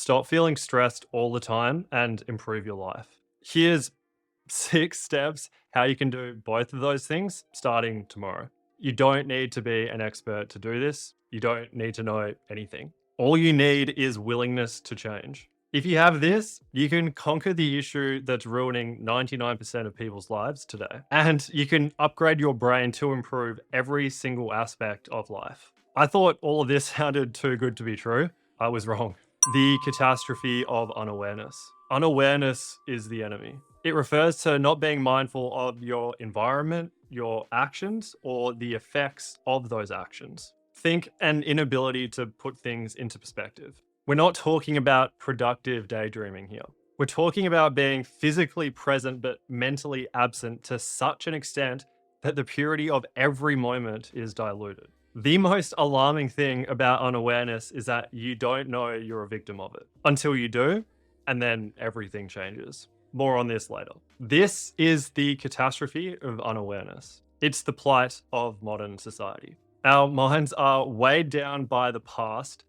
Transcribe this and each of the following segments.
Stop feeling stressed all the time and improve your life. Here's 6 steps how you can do both of those things starting tomorrow. You don't need to be an expert to do this. You don't need to know anything. All you need is willingness to change. If you have this, you can conquer the issue that's ruining 99% of people's lives today. And you can upgrade your brain to improve every single aspect of life. I thought all of this sounded too good to be true. I was wrong. The catastrophe of unawareness. Unawareness is the enemy. It refers to not being mindful of your environment, your actions, or the effects of those actions. Think an inability to put things into perspective. We're not talking about productive daydreaming here. We're talking about being physically present but mentally absent to such an extent that the purity of every moment is diluted. The most alarming thing about unawareness is that you don't know you're a victim of it until you do, and then everything changes. More on this later. This is the catastrophe of unawareness. It's the plight of modern society. Our minds are weighed down by the past,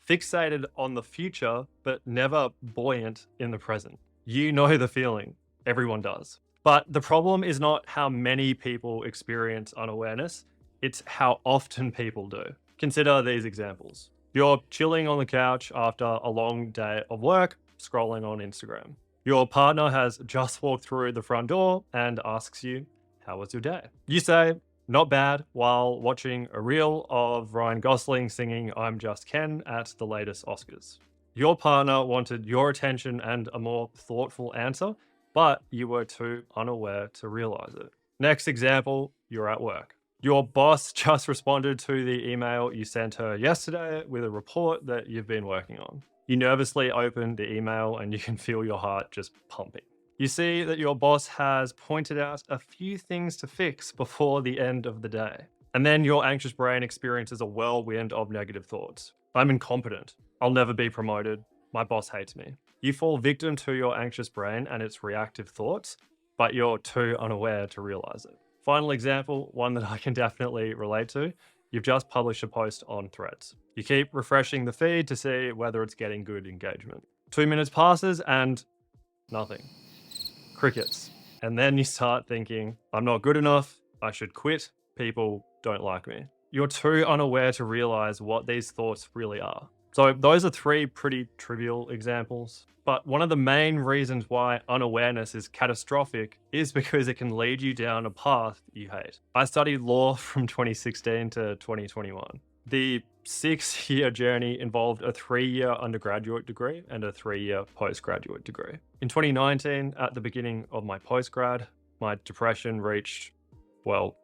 fixated on the future, but never buoyant in the present. You know the feeling. Everyone does. But the problem is not how many people experience unawareness, it's how often people do. Consider these examples. You're chilling on the couch after a long day of work, scrolling on Instagram. Your partner has just walked through the front door and asks you, "How was your day?" You say, "Not bad," while watching a reel of Ryan Gosling singing "I'm Just Ken" at the latest Oscars. Your partner wanted your attention and a more thoughtful answer, but you were too unaware to realize it. Next example, you're at work. Your boss just responded to the email you sent her yesterday with a report that you've been working on. You nervously open the email and you can feel your heart just pumping. You see that your boss has pointed out a few things to fix before the end of the day. And then your anxious brain experiences a whirlwind of negative thoughts. I'm incompetent. I'll never be promoted. My boss hates me. You fall victim to your anxious brain and its reactive thoughts, but you're too unaware to realize it. Final example, one that I can definitely relate to. You've just published a post on Threads. You keep refreshing the feed to see whether it's getting good engagement. 2 minutes passes and nothing. Crickets. And then you start thinking, I'm not good enough, I should quit, people don't like me. You're too unaware to realize what these thoughts really are. So those are 3 pretty trivial examples. But one of the main reasons why unawareness is catastrophic is because it can lead you down a path you hate. I studied law from 2016 to 2021. The 6-year journey involved a 3-year undergraduate degree and a 3-year postgraduate degree. In 2019, at the beginning of my postgrad, my depression reached, well,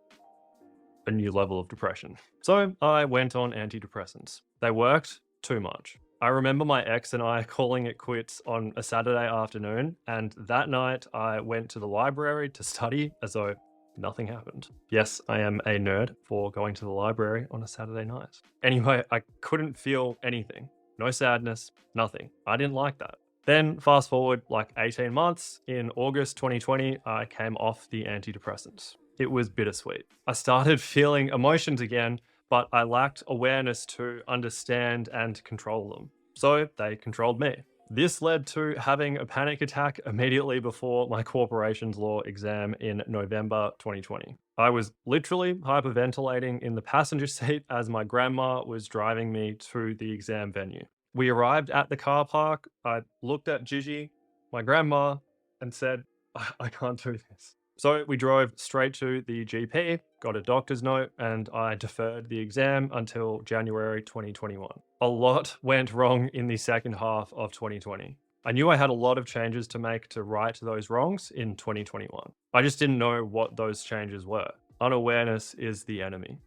a new level of depression. So I went on antidepressants. They worked too much. I remember my ex and I calling it quits on a Saturday afternoon, and that night I went to the library to study as though nothing happened. Yes, I am a nerd for going to the library on a Saturday night. Anyway, I couldn't feel anything. No sadness, nothing. I didn't like that. Then fast forward like 18 months, in August 2020, I came off the antidepressants. It was bittersweet. I started feeling emotions again, but I lacked awareness to understand and control them. So they controlled me. This led to having a panic attack immediately before my corporations law exam in November 2020. I was literally hyperventilating in the passenger seat as my grandma was driving me to the exam venue. We arrived at the car park. I looked at Gigi, my grandma, and said, I can't do this. So we drove straight to the GP, got a doctor's note, and I deferred the exam until January 2021. A lot went wrong in the second half of 2020. I knew I had a lot of changes to make to right those wrongs in 2021. I just didn't know what those changes were. Unawareness is the enemy.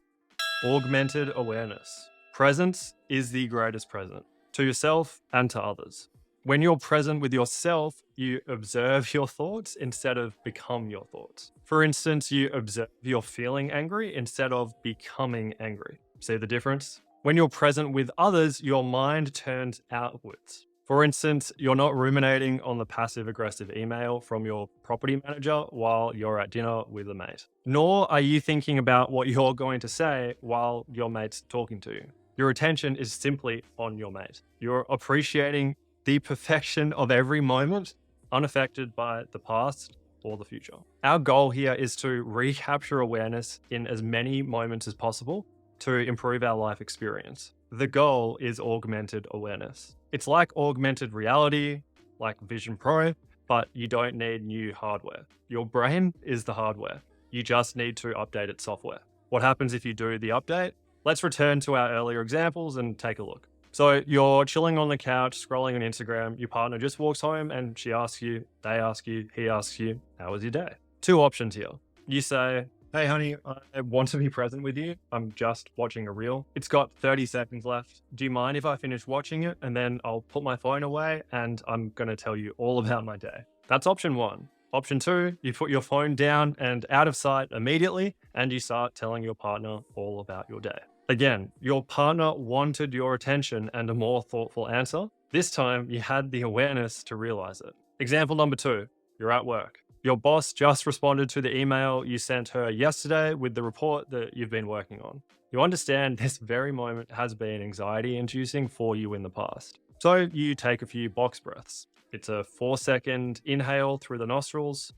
Augmented awareness. Presence is the greatest present, to yourself and to others. When you're present with yourself, you observe your thoughts instead of become your thoughts. For instance, you observe you're feeling angry instead of becoming angry. See the difference? When you're present with others, your mind turns outwards. For instance, you're not ruminating on the passive-aggressive email from your property manager while you're at dinner with a mate. Nor are you thinking about what you're going to say while your mate's talking to you. Your attention is simply on your mate. You're appreciating the perfection of every moment, unaffected by the past or the future. Our goal here is to recapture awareness in as many moments as possible to improve our life experience. The goal is augmented awareness. It's like augmented reality, like Vision Pro, but you don't need new hardware. Your brain is the hardware. You just need to update its software. What happens if you do the update? Let's return to our earlier examples and take a look. So you're chilling on the couch, scrolling on Instagram, your partner just walks home and she asks you, they ask you, he asks you, how was your day? Two options here. You say, hey honey, I want to be present with you. I'm just watching a reel. It's got 30 seconds left. Do you mind if I finish watching it and then I'll put my phone away and I'm going to tell you all about my day? That's option one. Option two, you put your phone down and out of sight immediately and you start telling your partner all about your day. Again, your partner wanted your attention and a more thoughtful answer. This time, you had the awareness to realize it. Example number two, you're at work. Your boss just responded to the email you sent her yesterday with the report that you've been working on. You understand this very moment has been anxiety-inducing for you in the past. So you take a few box breaths. It's a 4-second inhale through the nostrils,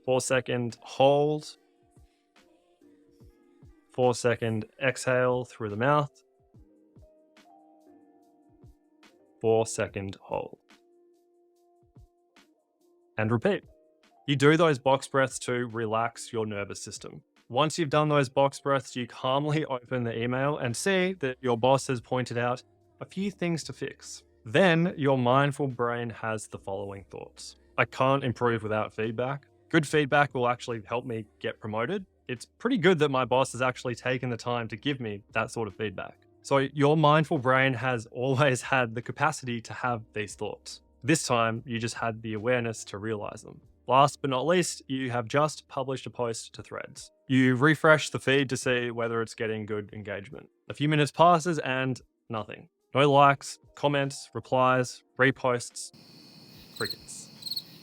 4-second hold, 4-second exhale through the mouth, 4-second hold. And repeat. You do those box breaths to relax your nervous system. Once you've done those box breaths, you calmly open the email and see that your boss has pointed out a few things to fix. Then your mindful brain has the following thoughts. I can't improve without feedback. Good feedback will actually help me get promoted. It's pretty good that my boss has actually taken the time to give me that sort of feedback. So your mindful brain has always had the capacity to have these thoughts. This time, you just had the awareness to realize them. Last but not least, you have just published a post to Threads. You refresh the feed to see whether it's getting good engagement. A few minutes passes and nothing. No likes, comments, replies, reposts, crickets.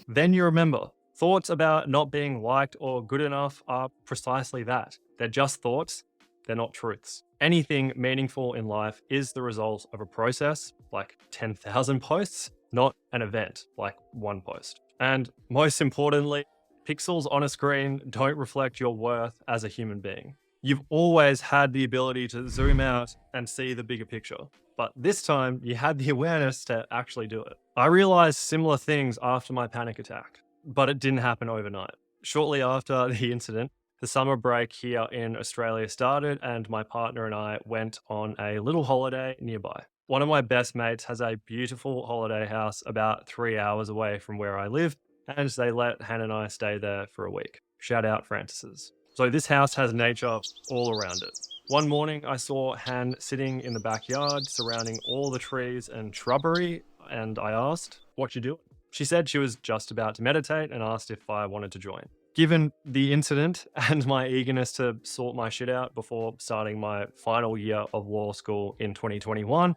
Then you remember, thoughts about not being liked or good enough are precisely that. They're just thoughts, they're not truths. Anything meaningful in life is the result of a process, like 10,000 posts, not an event, like one post. And most importantly, pixels on a screen don't reflect your worth as a human being. You've always had the ability to zoom out and see the bigger picture, but this time you had the awareness to actually do it. I realized similar things after my panic attack, but it didn't happen overnight. Shortly after the incident, the summer break here in Australia started and my partner and I went on a little holiday nearby. One of my best mates has a beautiful holiday house about 3 hours away from where I live, and they let Han and I stay there for a week. Shout out Francis's. So this house has nature all around it. One morning I saw Han sitting in the backyard surrounding all the trees and shrubbery, and I asked, "What you doing?" She said she was just about to meditate and asked if I wanted to join. Given the incident and my eagerness to sort my shit out before starting my final year of law school in 2021,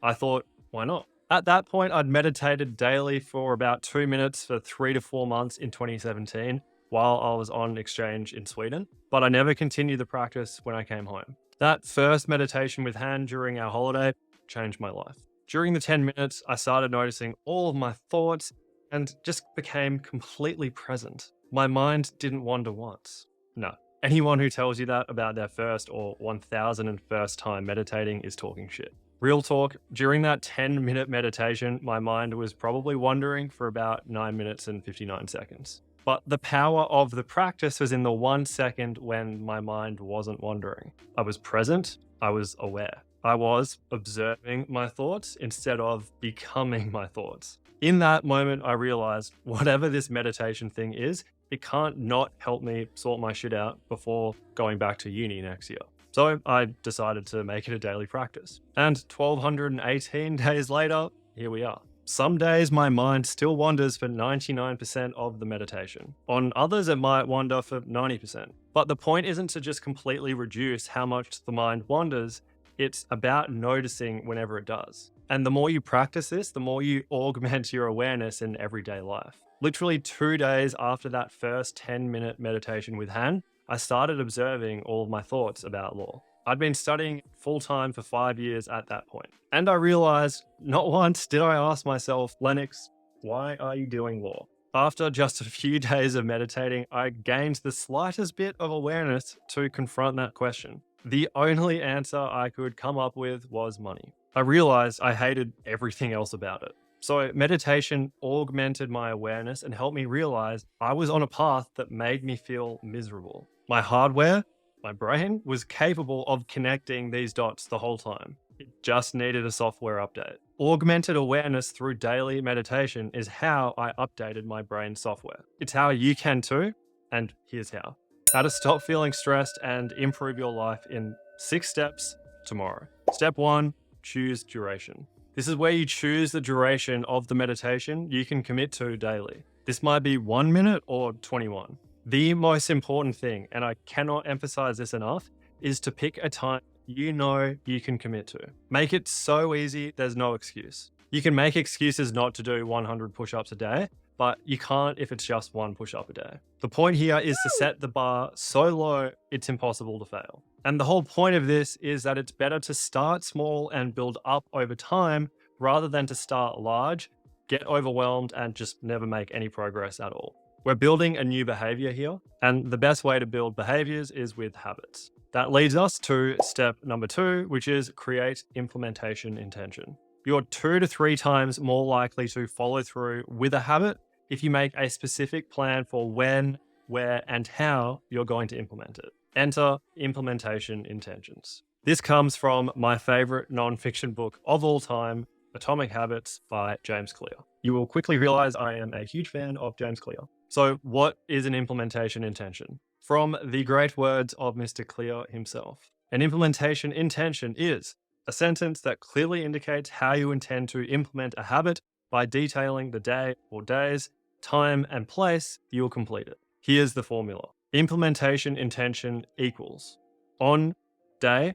I thought, why not? At that point, I'd meditated daily for about 2 minutes for 3 to 4 months in 2017 while I was on exchange in Sweden, but I never continued the practice when I came home. That first meditation with Han during our holiday changed my life. During the 10 minutes, I started noticing all of my thoughts and just became completely present. My mind didn't wander once. No. Anyone who tells you that about their first or 1001st time meditating is talking shit. Real talk, during that 10-minute meditation, my mind was probably wandering for about 9 minutes and 59 seconds. But the power of the practice was in the 1 second when my mind wasn't wandering. I was present, I was aware. I was observing my thoughts instead of becoming my thoughts. In that moment, I realized whatever this meditation thing is, it can't not help me sort my shit out before going back to uni next year. So I decided to make it a daily practice. And 1,218 days later, here we are. Some days my mind still wanders for 99% of the meditation. On others, it might wander for 90%. But the point isn't to just completely reduce how much the mind wanders. It's about noticing whenever it does. And the more you practice this, the more you augment your awareness in everyday life. Literally 2 days after that first 10-minute meditation with Han, I started observing all of my thoughts about law. I'd been studying full time for 5 years at that point. And I realized not once did I ask myself, Lennox, why are you doing law? After just a few days of meditating, I gained the slightest bit of awareness to confront that question. The only answer I could come up with was money. I realized I hated everything else about it. So meditation augmented my awareness and helped me realize I was on a path that made me feel miserable. My hardware, my brain, was capable of connecting these dots the whole time. It just needed a software update. Augmented awareness through daily meditation is how I updated my brain software. It's how you can too, and here's how. How to stop feeling stressed and improve your life in 6 steps tomorrow. Step 1, choose duration. This is where you choose the duration of the meditation you can commit to daily. This might be 1 minute or 21. The most important thing, and I cannot emphasize this enough, is to pick a time you know you can commit to. Make it so easy, there's no excuse. You can make excuses not to do 100 push-ups a day, but you can't if it's just 1 push-up a day. The point here is to set the bar so low, it's impossible to fail. And the whole point of this is that it's better to start small and build up over time rather than to start large, get overwhelmed, and just never make any progress at all. We're building a new behavior here, and the best way to build behaviors is with habits. That leads us to step number 2, which is create implementation intention. You're 2 to 3 times more likely to follow through with a habit if you make a specific plan for when, where, and how you're going to implement it. Enter implementation intentions. This comes from my favorite non-fiction book of all time, Atomic Habits by James Clear. You will quickly realize I am a huge fan of James Clear. So what is an implementation intention? From the great words of Mr. Clear himself, an implementation intention is a sentence that clearly indicates how you intend to implement a habit by detailing the day or days, time, and place you will complete it. Here's the formula. Implementation intention equals on day,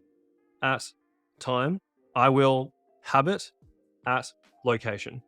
at time, I will habit at location.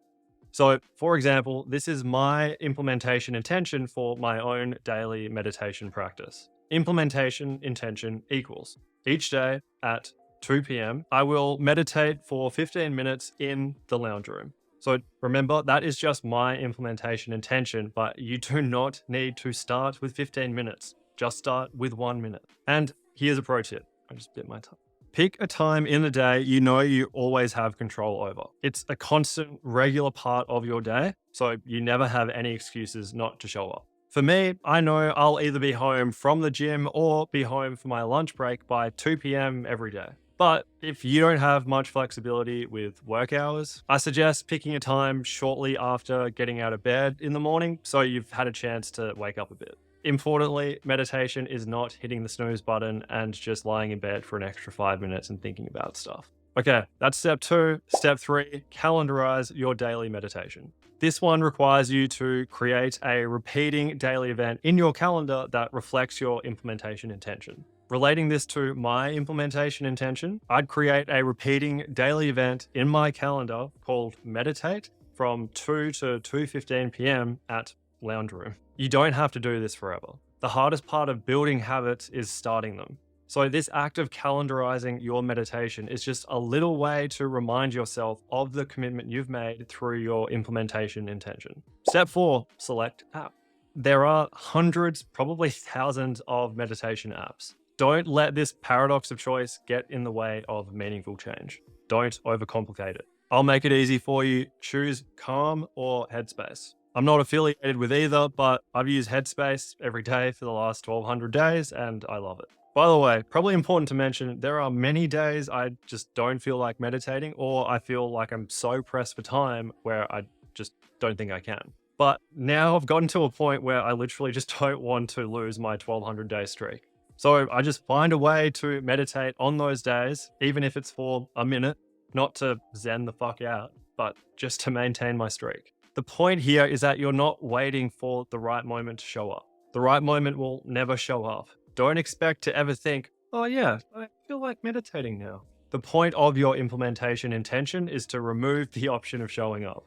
So, for example, this is my implementation intention for my own daily meditation practice. Implementation intention equals each day at 2 p.m., I will meditate for 15 minutes in the lounge room. So remember, that is just my implementation intention, but you do not need to start with 15 minutes. Just start with 1 minute. And here's a pro tip. I just bit my tongue. Pick a time in the day you know you always have control over. It's a constant, regular part of your day, so you never have any excuses not to show up. For me, I know I'll either be home from the gym or be home for my lunch break by 2 p.m. every day. But if you don't have much flexibility with work hours, I suggest picking a time shortly after getting out of bed in the morning so you've had a chance to wake up a bit. Importantly, meditation is not hitting the snooze button and just lying in bed for an extra 5 minutes and thinking about stuff. Okay, that's step 2. Step 3, calendarize your daily meditation. This one requires you to create a repeating daily event in your calendar that reflects your implementation intention. Relating this to my implementation intention, I'd create a repeating daily event in my calendar called Meditate from 2 to 2:15 p.m. at lounge room. You don't have to do this forever. The hardest part of building habits is starting them. So this act of calendarizing your meditation is just a little way to remind yourself of the commitment you've made through your implementation intention. Step 4, select app. There are hundreds, probably thousands of meditation apps. Don't let this paradox of choice get in the way of meaningful change. Don't overcomplicate it. I'll make it easy for you. Choose Calm or Headspace. I'm not affiliated with either, but I've used Headspace every day for the last 1,200 days and I love it. By the way, probably important to mention, there are many days I just don't feel like meditating, or I feel like I'm so pressed for time where I just don't think I can. But now I've gotten to a point where I literally just don't want to lose my 1,200 day streak. So I just find a way to meditate on those days, even if it's for a minute, not to zen the fuck out, but just to maintain my streak. The point here is that you're not waiting for the right moment to show up. The right moment will never show up. Don't expect to ever think, oh yeah, I feel like meditating now. The point of your implementation intention is to remove the option of showing up.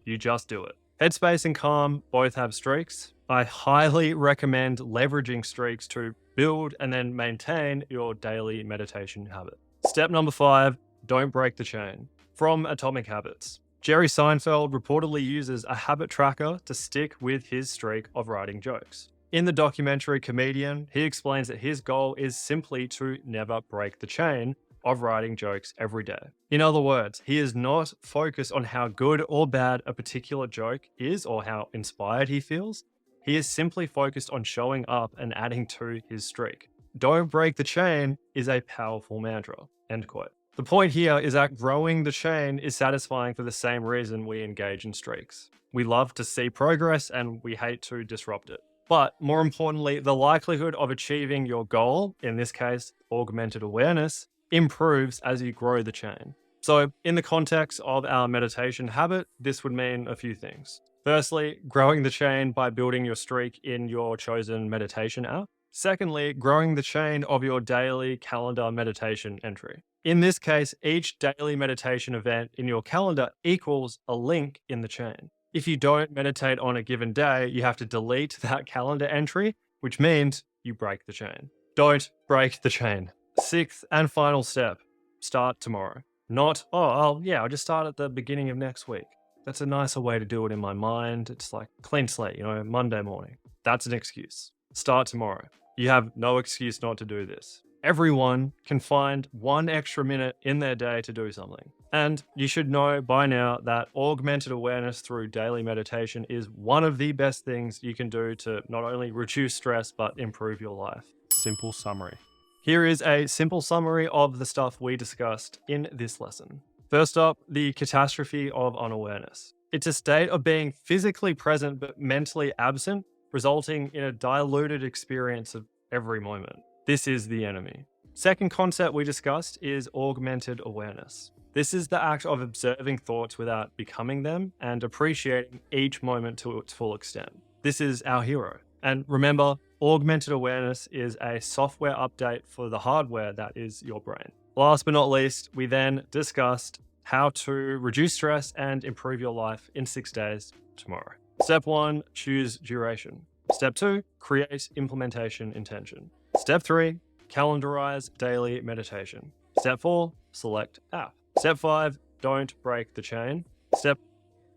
You just do it. Headspace and Calm both have streaks. I highly recommend leveraging streaks to build and then maintain your daily meditation habit. Step number 5, don't break the chain. From Atomic Habits. Jerry Seinfeld reportedly uses a habit tracker to stick with his streak of writing jokes. In the documentary Comedian, he explains that his goal is simply to never break the chain of writing jokes every day. In other words, he is not focused on how good or bad a particular joke is or how inspired he feels. He is simply focused on showing up and adding to his streak. Don't break the chain is a powerful mantra. End quote. The point here is that growing the chain is satisfying for the same reason we engage in streaks. We love to see progress and we hate to disrupt it. But more importantly, the likelihood of achieving your goal, in this case, augmented awareness, improves as you grow the chain. So in the context of our meditation habit, this would mean a few things. Firstly, growing the chain by building your streak in your chosen meditation app. Secondly, growing the chain of your daily calendar meditation entry. In this case, each daily meditation event in your calendar equals a link in the chain. If you don't meditate on a given day, you have to delete that calendar entry, which means you break the chain. Don't break the chain. 6th and final step, start tomorrow. Not, I'll just start at the beginning of next week. That's a nicer way to do it in my mind. It's like clean slate, Monday morning. That's an excuse. Start tomorrow. You have no excuse not to do this. Everyone can find 1 extra minute in their day to do something. And you should know by now that augmented awareness through daily meditation is one of the best things you can do to not only reduce stress, but improve your life. Simple summary. Here is a simple summary of the stuff we discussed in this lesson. First up, the catastrophe of unawareness. It's a state of being physically present but mentally absent, resulting in a diluted experience of every moment. This is the enemy. Second concept we discussed is augmented awareness. This is the act of observing thoughts without becoming them and appreciating each moment to its full extent. This is our hero. And remember, augmented awareness is a software update for the hardware that is your brain. Last but not least, we then discussed how to reduce stress and improve your life in 6 days tomorrow. Step 1, choose duration. Step 2, create implementation intention. Step 3, calendarize daily meditation. Step 4, select app. Step 5, don't break the chain. Step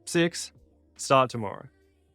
6, start tomorrow.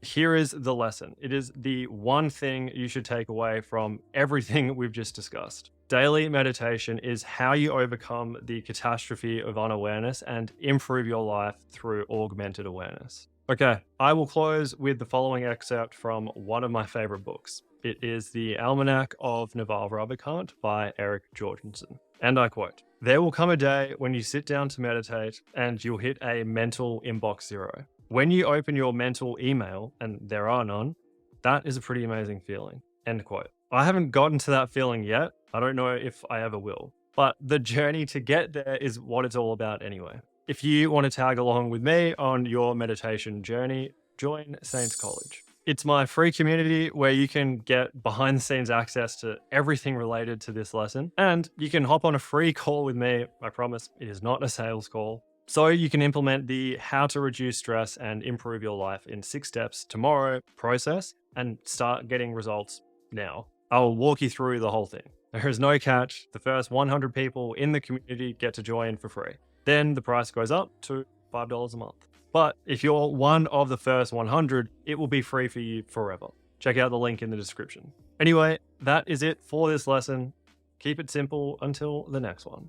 Here is the lesson. It is the one thing you should take away from everything we've just discussed. Daily meditation is how you overcome the catastrophe of unawareness and improve your life through augmented awareness. Okay, I will close with the following excerpt from one of my favorite books. It is The Almanac of Naval Ravikant by Eric Jorgensen. And I quote, "There will come a day when you sit down to meditate and you'll hit a mental inbox zero. When you open your mental email, and there are none, that is a pretty amazing feeling." End quote. I haven't gotten to that feeling yet. I don't know if I ever will. But the journey to get there is what it's all about anyway. If you want to tag along with me on your meditation journey, join Saints College. It's my free community where you can get behind the scenes access to everything related to this lesson. And you can hop on a free call with me. I promise it is not a sales call. So you can implement the how to reduce stress and improve your life in 6 steps tomorrow process and start getting results now. I'll walk you through the whole thing. There is no catch. The first 100 people in the community get to join for free. Then the price goes up to $5 a month. But if you're one of the first 100, it will be free for you forever. Check out the link in the description. Anyway, that is it for this lesson. Keep it simple until the next one.